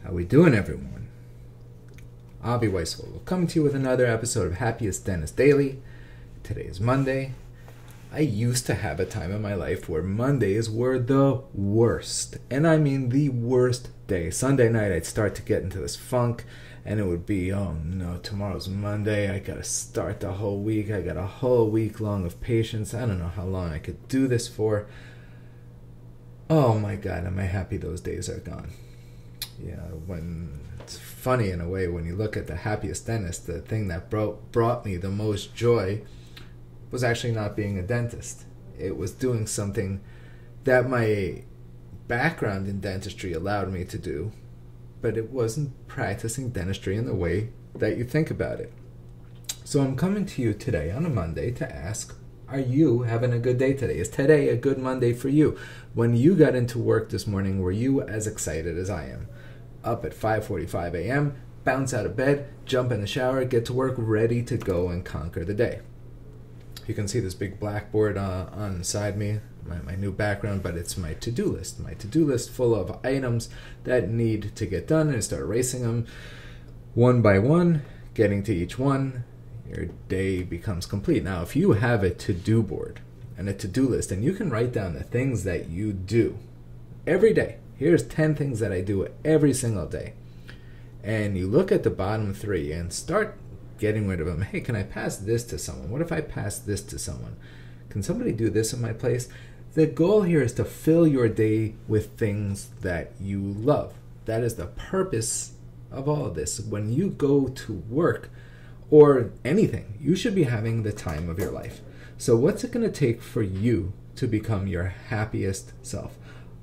How we doing, everyone? Weisfogel coming to you with another episode of Happiest Dentist Daily. Today is Monday. I used to have a time in my life where Mondays were the worst. And I mean the worst day. Sunday night I'd start to get into this funk and it would be, oh no, tomorrow's Monday. I gotta start the whole week. I got a whole week long of patience. I don't know how long I could do this for. Oh my God, am I happy those days are gone. When it's funny in a way when you look at the happiest dentist, the thing that brought me the most joy was actually not being a dentist. It was doing something that my background in dentistry allowed me to do, but it wasn't practicing dentistry in the way that you think about it. So I'm coming to you today on a Monday to ask, are you having a good day today? Is today a good Monday for you? When you got into work this morning, were you as excited as I am? Up at 5:45 a.m., bounce out of bed, jump in the shower, get to work, ready to go and conquer the day. You can see this big blackboard on beside me, my new background, but it's my to-do list. My to-do list full of items that need to get done, and I start erasing them one by one, getting to each one. Your day becomes complete. Now, if you have a to-do board and a to-do list, and you can write down the things that you do every day. Here's 10 things that I do every single day. And you look at the bottom 3 and start getting rid of them. Hey, can I pass this to someone? What if I pass this to someone? Can somebody do this in my place? The goal here is to fill your day with things that you love. That is the purpose of all of this. When you go to work or anything, you should be having the time of your life. So what's it going to take for you to become your happiest self?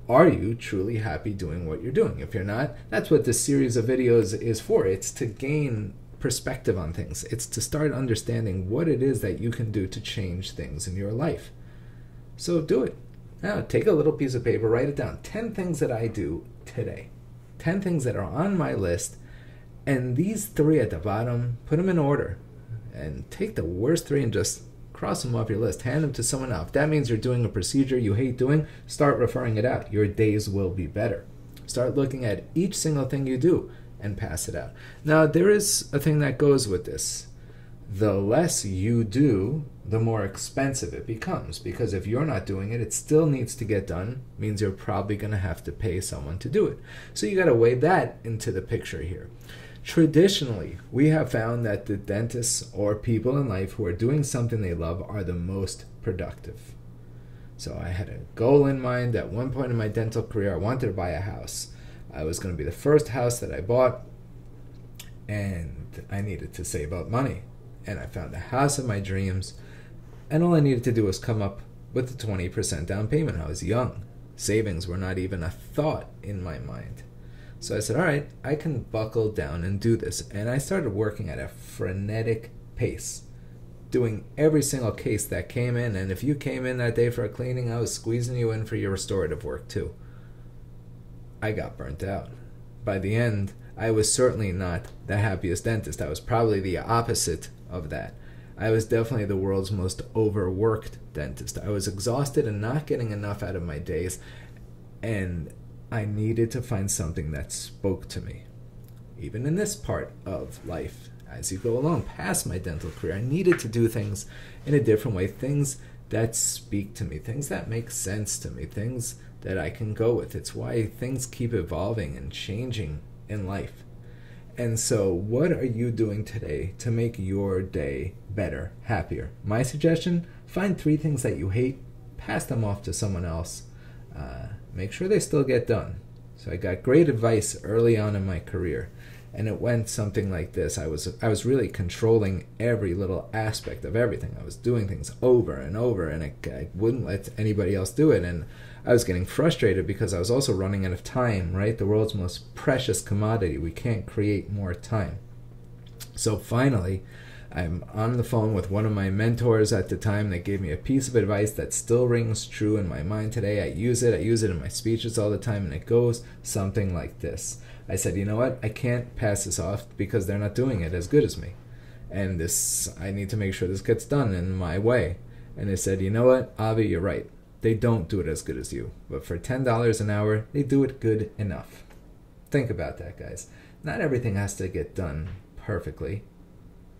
Are you truly happy doing what you're doing? If you're not, that's what this series of videos is for. It's to gain perspective on things. It's to start understanding what it is that you can do to change things in your life. So do it. Now, take a little piece of paper, write it down. 10 things that I do today. 10 things that are on my list. And these 3 at the bottom, put them in order. And take the worst 3 and just cross them off your list. Hand them to someone else. If that means you're doing a procedure you hate doing, start referring it out. Your days will be better. Start looking at each single thing you do and pass it out. Now, there is a thing that goes with this. The less you do, the more expensive it becomes. Because if you're not doing it, it still needs to get done. Means you're probably going to have to pay someone to do it. So you got to weigh that into the picture here. Traditionally, we have found that the dentists or people in life who are doing something they love are the most productive. So I had a goal in mind. At one point in my dental career, I wanted to buy a house. I was going to be the first house that I bought, and I needed to save up money. And I found the house of my dreams, and all I needed to do was come up with the 20% down payment. I was young. Savings were not even a thought in my mind. So I said, all right, I can buckle down and do this. And I started working at a frenetic pace, doing every single case that came in. And if you came in that day for a cleaning, I was squeezing you in for your restorative work too. I got burnt out. By the end, I was certainly not the happiest dentist. I was probably the opposite of that. I was definitely the world's most overworked dentist. I was exhausted and not getting enough out of my days. And I needed to find something that spoke to me. Even in this part of life, as you go along past my dental career, I needed to do things in a different way, things that speak to me, things that make sense to me, things that I can go with. It's why things keep evolving and changing in life. And so what are you doing today to make your day better, happier? My suggestion, find 3 things that you hate, pass them off to someone else. Make sure they still get done. So I got great advice early on in my career, and it went something like this. I was really controlling every little aspect of everything. I was doing things over and over, and I wouldn't let anybody else do it. And I was getting frustrated because I was also running out of time, right? The world's most precious commodity. We can't create more time. So finally, I'm on the phone with one of my mentors at the time that gave me a piece of advice that still rings true in my mind today. I use it in my speeches all the time, and it goes something like this. I said, you know what? I can't pass this off because they're not doing it as good as me. And I need to make sure this gets done in my way. And they said, you know what, Avi, you're right. They don't do it as good as you. But for $10 an hour, they do it good enough. Think about that, guys. Not everything has to get done perfectly.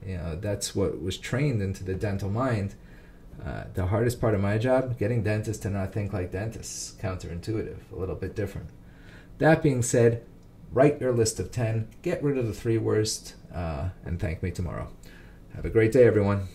That's what was trained into the dental mind. The hardest part of my job, getting dentists to not think like dentists. Counterintuitive, a little bit different. That being said, write your list of 10, get rid of the 3 worst, and thank me tomorrow. Have a great day, everyone.